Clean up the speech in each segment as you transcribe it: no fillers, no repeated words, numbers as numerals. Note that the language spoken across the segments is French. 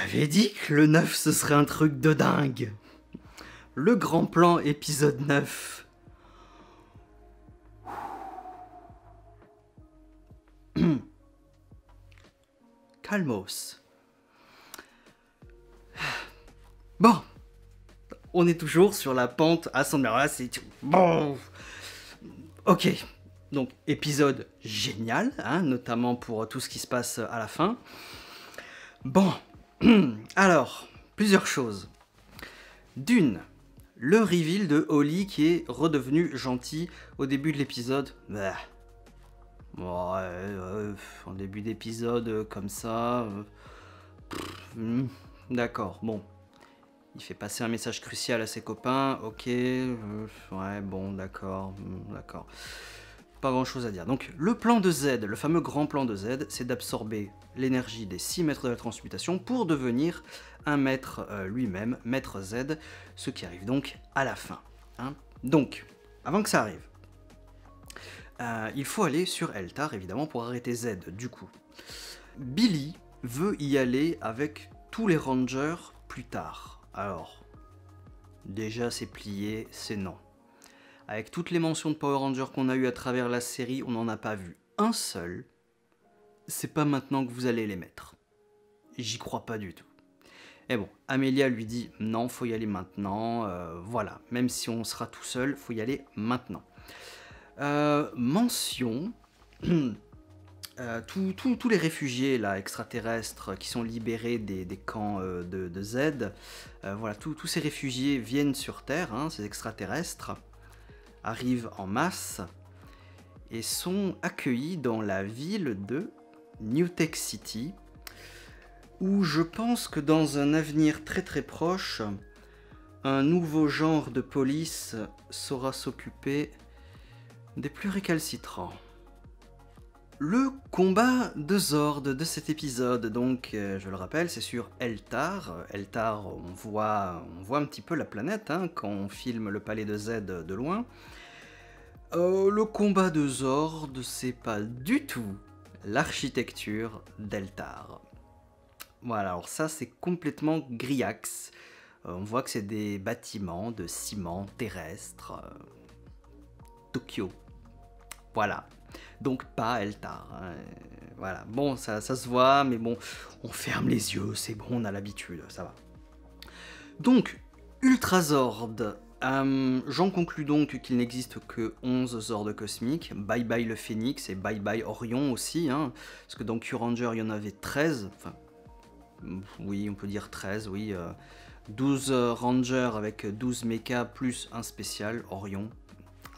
t'avais dit que le 9 ce serait un truc de dingue. Le grand plan épisode 9. Calmos. Bon, on est toujours sur la pente ascendante. Là, c'est bon. Ok, donc épisode génial, hein, notamment pour tout ce qui se passe à la fin. Bon, alors, plusieurs choses. D'une, le reveal de Holly qui est redevenu gentil au début de l'épisode. Bah. Ouais, en début d'épisode, comme ça. D'accord, bon. Il fait passer un message crucial à ses copains, ok. Ouais, bon, d'accord, d'accord. Pas grand chose à dire. Donc, le plan de Z, le fameux grand plan de Z, c'est d'absorber l'énergie des 6 maîtres de la transmutation pour devenir un maître lui-même, maître Z, ce qui arrive donc à la fin. Hein. Donc, avant que ça arrive, il faut aller sur Eltar, évidemment, pour arrêter Z, du coup. Billy veut y aller avec tous les Rangers plus tard. Alors, déjà c'est plié, c'est non. Avec toutes les mentions de Power Rangers qu'on a eues à travers la série, on n'en a pas vu un seul. C'est pas maintenant que vous allez les mettre. J'y crois pas du tout. Et bon, Amelia lui dit non, faut y aller maintenant. Voilà, même si on sera tout seul, faut y aller maintenant. Mention, tous les réfugiés là, extraterrestres qui sont libérés des camps de Z, voilà, tous ces réfugiés viennent sur Terre, hein, ces extraterrestres, arrivent en masse et sont accueillis dans la ville de New Tech City, où je pense que dans un avenir très très proche, un nouveau genre de police saura s'occuper des plus récalcitrants. Le combat de Zord de cet épisode, donc je le rappelle, c'est sur Eltar. Eltar, on voit un petit peu la planète hein, quand on filme le palais de Z de loin. Le combat de Zord, c'est pas du tout l'architecture d'Eltar. Voilà, alors ça c'est complètement grillax. On voit que c'est des bâtiments de ciment terrestre. Tokyo. Voilà. Donc pas Eltar. Hein. Voilà. Bon, ça se voit, mais bon, on ferme les yeux, c'est bon, on a l'habitude, ça va. Donc, Ultrazord. J'en conclus donc qu'il n'existe que 11 Zords cosmiques. Bye bye le Phénix et bye bye Orion aussi. Hein, parce que dans Q-Ranger, il y en avait 13. Enfin, oui, on peut dire 13, oui. 12 Rangers avec 12 mechas plus un spécial, Orion.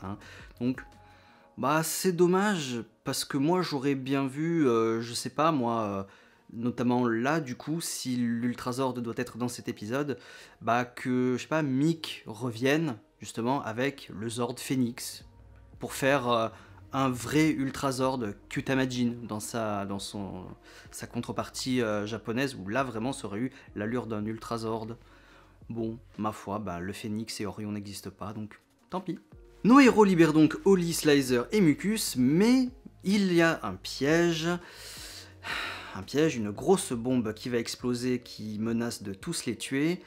Hein. Donc, bah c'est dommage, parce que moi j'aurais bien vu, je sais pas moi, notamment là du coup, si l'Ultrazord doit être dans cet épisode, bah que, je sais pas, Mick revienne justement avec le Zord Phénix, pour faire un vrai Ultrazord Kutamajin dans sa contrepartie japonaise, où là vraiment ça aurait eu l'allure d'un Ultrazord. Bon, ma foi, bah, le Phénix et Orion n'existent pas, donc tant pis. Nos héros libèrent donc Holly, Slicer et Mucus, mais il y a un piège, une grosse bombe qui va exploser, qui menace de tous les tuer,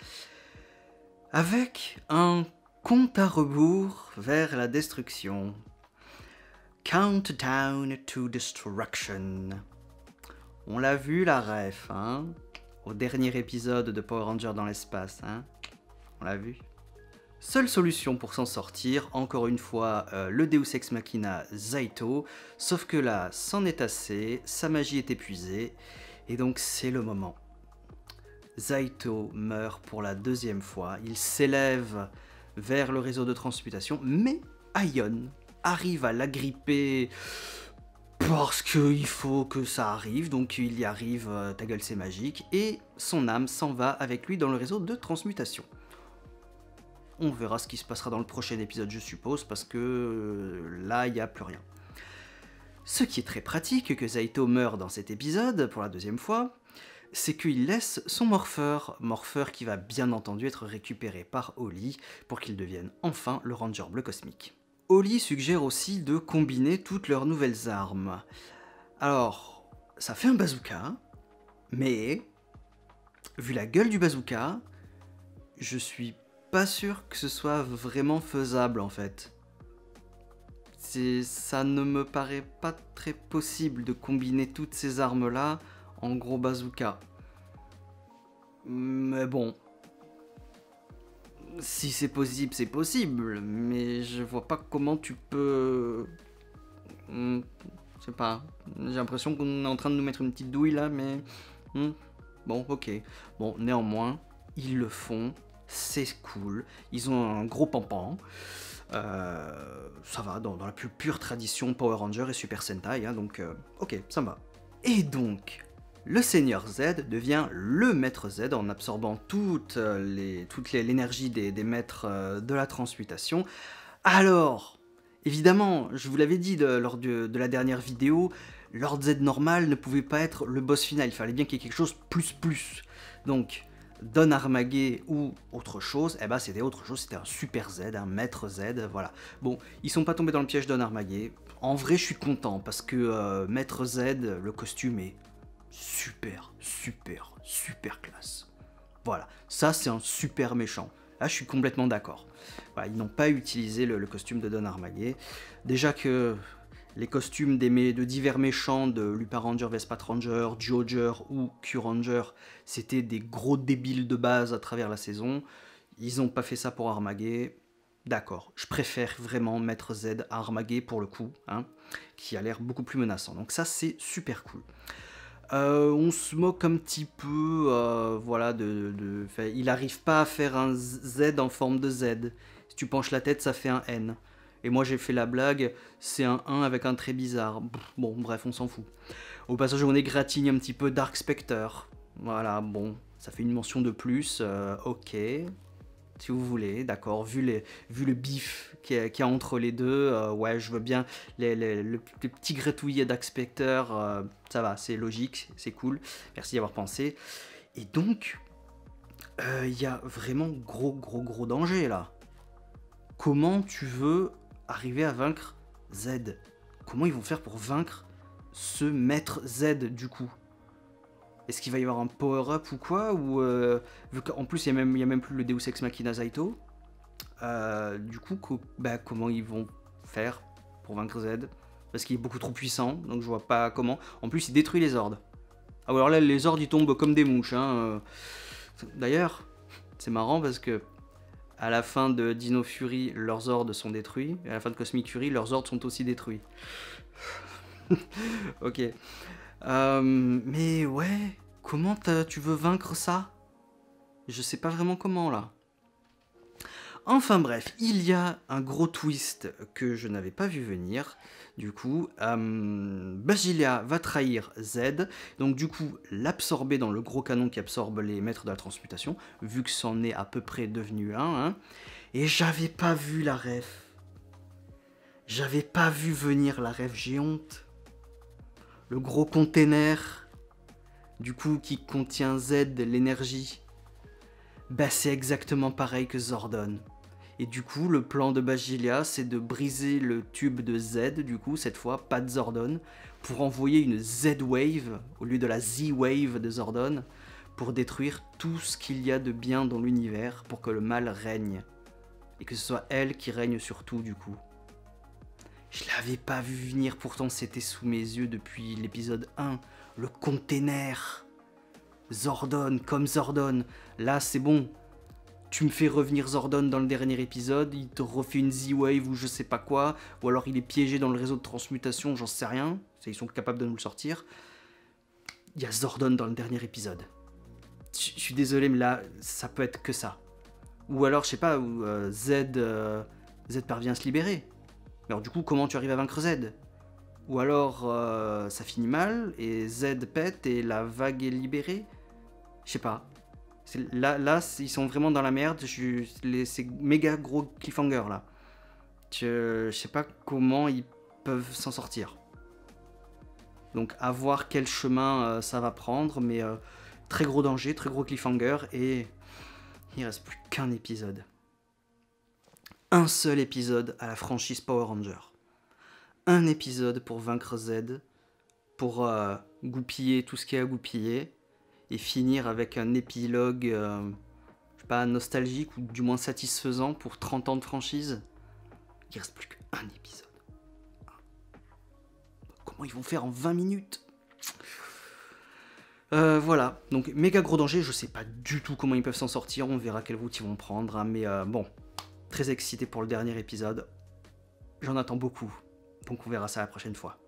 avec un compte à rebours vers la destruction. Countdown to Destruction. On l'a vu la ref, hein, au dernier épisode de Power Rangers dans l'espace, hein, on l'a vu. Seule solution pour s'en sortir, encore une fois, le Deus Ex Machina Zaito, sauf que là, c'en est assez, sa magie est épuisée, et donc c'est le moment. Zaito meurt pour la deuxième fois, il s'élève vers le réseau de transmutation, mais Aion arrive à l'agripper parce qu'il faut que ça arrive, donc il y arrive, ta gueule c'est magique, et son âme s'en va avec lui dans le réseau de transmutation. On verra ce qui se passera dans le prochain épisode, je suppose, parce que là, il n'y a plus rien. Ce qui est très pratique, que Zaito meurt dans cet épisode, pour la deuxième fois, c'est qu'il laisse son morpheur qui va bien entendu être récupéré par Holly, pour qu'il devienne enfin le Ranger bleu cosmique. Holly suggère aussi de combiner toutes leurs nouvelles armes. Alors, ça fait un bazooka, mais vu la gueule du bazooka, je suis pas sûr que ce soit vraiment faisable en fait. Ça ne me paraît pas très possible de combiner toutes ces armes-là en gros bazooka. Mais bon, si c'est possible, mais je vois pas comment tu peux... Je sais pas, j'ai l'impression qu'on est en train de nous mettre une petite douille là, mais... Bon, ok. Bon, néanmoins, ils le font, c'est cool, ils ont un gros pampan. Ça va, dans la plus pure tradition Power Ranger et Super Sentai, hein, donc ok, ça va. Et donc, le Seigneur Z devient le Maître Z en absorbant toute l'énergie des maîtres de la transmutation. Alors, évidemment, je vous l'avais dit lors de la dernière vidéo, Lord Z normal ne pouvait pas être le boss final, il fallait bien qu'il y ait quelque chose plus. Donc, Don Armaguet ou autre chose, eh ben c'était autre chose, c'était un Super Z, un Maître Z, voilà. Bon, ils sont pas tombés dans le piège Don Armaguet. En vrai, je suis content parce que Maître Z, le costume est super classe. Voilà, ça c'est un super méchant. Là, je suis complètement d'accord. Voilà, ils n'ont pas utilisé le costume de Don Armaguet. Déjà que les costumes de divers méchants de Lupa Ranger, Vespa Ranger, Zyuohger ou Q-Ranger, c'était des gros débiles de base à travers la saison. Ils n'ont pas fait ça pour Armaguet. D'accord, je préfère vraiment Maître Z à Armaguet pour le coup, hein, qui a l'air beaucoup plus menaçant. Donc ça, c'est super cool. On se moque un petit peu, voilà, il n'arrive pas à faire un Z en forme de Z. Si tu penches la tête, ça fait un N. Et moi j'ai fait la blague, c'est un 1 avec un trait bizarre. Bon, bref, on s'en fout. Au passage, on égratigne un petit peu Dark Spectre. Voilà, bon, ça fait une mention de plus, ok. Si vous voulez, d'accord, vu le bif qu'il y a entre les deux, ouais, je veux bien le petit gratouillis Dark Spectre, ça va, c'est logique, c'est cool, merci d'y avoir pensé. Et donc, il y a vraiment gros danger là. Comment tu veux arriver à vaincre Z? Comment ils vont faire pour vaincre ce maître Z du coup? Est-ce qu'il va y avoir un power-up ou quoi? Ou vu qu'en plus il y a même plus le Deus Ex Machina Zaito. Du coup, comment ils vont faire pour vaincre Z? Parce qu'il est beaucoup trop puissant, donc je vois pas comment. En plus, il détruit les ordres. Ah, alors là, les ordres ils tombent comme des mouches. Hein. D'ailleurs, c'est marrant parce que à la fin de Dino Fury, leurs ordres sont détruits. Et à la fin de Cosmic Fury, leurs ordres sont aussi détruits. Ok. Mais ouais, comment tu veux vaincre ça? Je sais pas vraiment comment là. Enfin bref, il y a un gros twist que je n'avais pas vu venir. Du coup, Basilia va trahir Z, donc du coup l'absorber dans le gros canon qui absorbe les maîtres de la transmutation, vu que c'en est à peu près devenu un. Hein. Et j'avais pas vu la ref. J'avais pas vu venir la ref, j'ai honte. Le gros container, du coup qui contient Z, l'énergie. Bah c'est exactement pareil que Zordon. Et du coup, le plan de Basilia, c'est de briser le tube de Z, du coup, cette fois, pas de Zordon, pour envoyer une Z-Wave, au lieu de la Z-Wave de Zordon, pour détruire tout ce qu'il y a de bien dans l'univers, pour que le mal règne. Et que ce soit elle qui règne sur tout, du coup. Je l'avais pas vu venir, pourtant c'était sous mes yeux depuis l'épisode 1. Le container. Zordon, comme Zordon. Là, c'est bon. Tu me fais revenir Zordon dans le dernier épisode, il te refait une Z-Wave ou je sais pas quoi, ou alors il est piégé dans le réseau de transmutation, j'en sais rien, ils sont capables de nous le sortir. Il y a Zordon dans le dernier épisode. Je suis désolé, mais là, ça peut être que ça. Ou alors, je sais pas, où Z parvient à se libérer. Alors du coup, comment tu arrives à vaincre Z? Ou alors, ça finit mal, et Z pète, et la vague est libérée? Je sais pas. Là, ils sont vraiment dans la merde. C'est méga gros cliffhanger là. Je sais pas comment ils peuvent s'en sortir. Donc à voir quel chemin ça va prendre, mais très gros danger, très gros cliffhanger, et il reste plus qu'un épisode. Un seul épisode à la franchise Power Ranger. Un épisode pour vaincre Z, pour goupiller tout ce qu'il y a à goupiller. et finir avec un épilogue, je sais pas, nostalgique ou du moins satisfaisant pour 30 ans de franchise. Il reste plus qu'un épisode. Comment ils vont faire en 20 minutes? Voilà, donc méga gros danger, je sais pas du tout comment ils peuvent s'en sortir, on verra quelle route ils vont prendre, hein, mais bon, très excité pour le dernier épisode, j'en attends beaucoup, donc on verra ça la prochaine fois.